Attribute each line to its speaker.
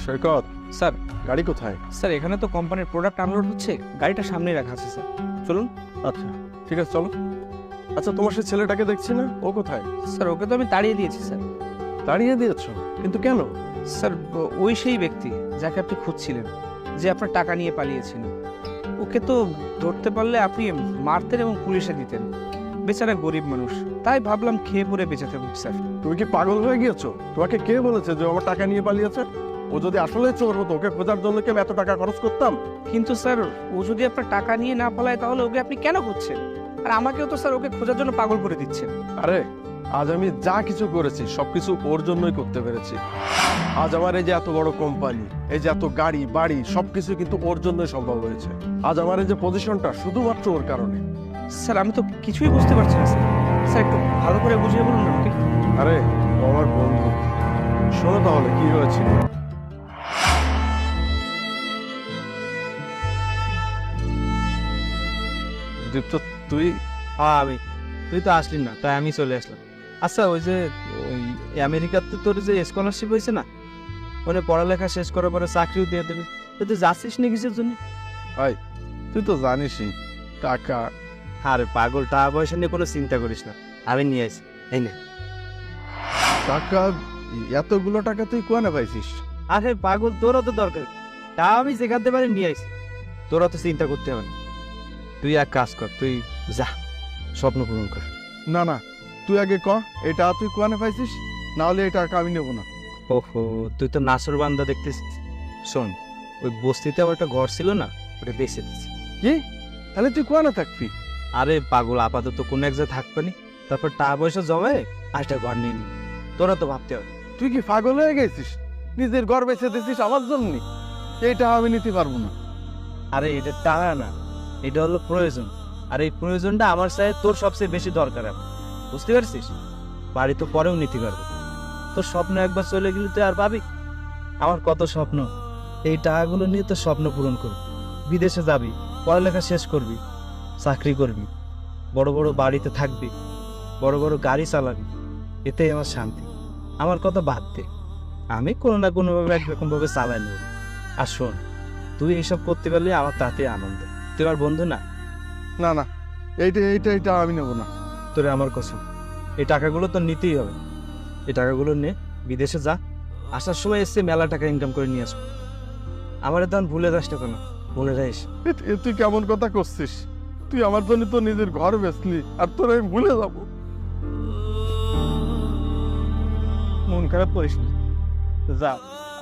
Speaker 1: সৈকত,
Speaker 2: sir
Speaker 1: গাড়ি কোথায়?
Speaker 2: Sir এখানে তো কোম্পানির প্রোডাক্ট আনলোড হচ্ছে, গাড়িটা সামনেই রাখা আছে স্যার, চলুন।
Speaker 1: আচ্ছা ঠিক আছে, চলো। আচ্ছা, তোমার সেই ছেলেটাকে দেখছি না, ও কোথায়?
Speaker 2: স্যার ওকে তো আমি তাড়িয়ে দিয়েছি স্যার।
Speaker 1: দাঁড়িয়ে দিয়েছো, কিন্তু কেন?
Speaker 2: স্যার ওই সেই ব্যক্তি যাকে আপনি খুঁজছিলেন, যে আপনার টাকা নিয়ে পালিয়েছিল, ওকে তো ধরতে পারলে আপনি মারতেন এবং পুলিশে দিতেন। বেচারা গরিব মানুষ, তাই ভাবলাম খেয়ে পরে বেঁচে থাকুক স্যার।
Speaker 1: তুমি কি পাগল হয়ে গিয়েছো? তোমাকে কে বলেছে যে ও আমার টাকা নিয়ে পালিয়েছে? ও যদি আসলে চোর হতো, ওকে খোঁজার জন্য কি আমি এত টাকা খরচ করতাম?
Speaker 2: কিন্তু স্যার ও যদি আপনার টাকা নিয়ে না পালায়, তাহলে ওকে আপনি কেন খুঁজছেন? আর আমাকেও তো স্যার ওকে খোঁজার জন্য পাগল করে দিচ্ছেন।
Speaker 1: আরে, আজ আমি যা কিছু করেছি সবকিছু ওর জন্যই করতে পেরেছি। আজ আমার এই যে এত বড় কোম্পানি, এই যে এত গাড়ি বাড়ি, সবকিছু কিন্তু ওর জন্যই সম্ভব হয়েছে। আজ আমার এই যে পজিশনটা শুধুমাত্র ওর কারণে।
Speaker 2: স্যার আমি তো কিছুই বুঝতে পারছি না স্যার। স্যার একটু ভালো করে বুঝিয়ে বলুন না আমাকে।
Speaker 1: আরে, ও আমার বন্ধু। শোনো তাহলে কি হয়েছিল। দীপ্ত, তুই?
Speaker 3: হ্যাঁ আমি। তুই তো আসলি না, তাই আমি চলে আসলাম। আচ্ছা ওই যে ওই আমেরিকাতে তোর যে স্কলারশিপ হয়েছে না, ওখানে পড়ালেখা শেষ করার পরে চাকরিও দিয়ে দেবে, তুই যাচ্ছিস না কিসের জন্য?
Speaker 1: ভাই, তুই তো জানিসই টাকা।
Speaker 3: আরে পাগল, টাকা পয়সা নিয়ে কোনো চিন্তা করিস না, আমি নিয়ে আসি। এই নে।
Speaker 1: টাকা? এতগুলো টাকা তুই কোয়ানে পাইছিস?
Speaker 3: আরে পাগল, তোরও তো দরকার, তা আমি যেখানতে পারি নিয়ে আসি, তোরা তো চিন্তা করতে হবে না। তুই এক কাজ কর, তুই যা স্বপ্ন পূরণ কর।
Speaker 1: না না, তুই আগে ক, এটা তুই কোয়ানে পাইছিস, না হলে এই টাকা আমি নেবো না।
Speaker 3: ওহো, তুই তো নাসর বান্দা দেখতেছিস। শোন, ওই বস্তিতে আমার একটা ঘর ছিল না, ওটা বেঁচে দিচ্ছি।
Speaker 1: কি? তাহলে তুই কোয়ানে থাকবি?
Speaker 3: আরে পাগল, আপাতত কোনো এক জায়গায় থাকবে নি, তারপর টাকা পয়সা জমে আরেকটা ঘর নিয়ে নি। তোরা তো ভাবতে হবে।
Speaker 1: তুই কি পাগল হয়ে গেছিস? নিজের ঘর বেঁচে দিছিস আমার জন্য? এইটা আমি নিতে পারবো না।
Speaker 3: আরে এটা টাকা না, এটা হলো প্রয়োজন। আর এই প্রয়োজনটা আমার চাই তোর সবচেয়ে বেশি দরকার এখন, বুঝতে পারছিস? বাড়ি তো পরেও নিতে পারবো, তোর স্বপ্ন একবার চলে গেলে তুই আর পাবি? আমার কত স্বপ্ন, এই টাকাগুলো নিয়ে তোর স্বপ্ন পূরণ করবি। বিদেশে যাবি, পড়ালেখা শেষ করবি, চাকরি করবি, বড় বড় বাড়িতে থাকবি, বড় বড় গাড়ি চালাবি, এতেই আমার শান্তি। আমার কথা বাদ দে, আমি কোনো না কোনোভাবে একরকম ভাবে চালাই নেব। আর শোন, তুই এইসব করতে পারলে আমার তাতে আনন্দ। তুই আমার বন্ধু না?
Speaker 1: না না, এইটা আমি নেবো না।
Speaker 3: তোরে আমার কসম, এই টাকাগুলো তো নিতেই হবে। এই টাকাগুলো নে, বিদেশে যা, আসার সময় এসে মেলা টাকা ইনকাম করে নিয়ে আসবো। আমার তখন ভুলে যাস না কেন, মনে রাখিস।
Speaker 1: তুই কেমন কথা করছিস? তুই আমার জন্য তো নিজের ঘর বেচলি, আর তোর আমি ভুলে যাবো?
Speaker 3: মন খারাপ করিস না, যা।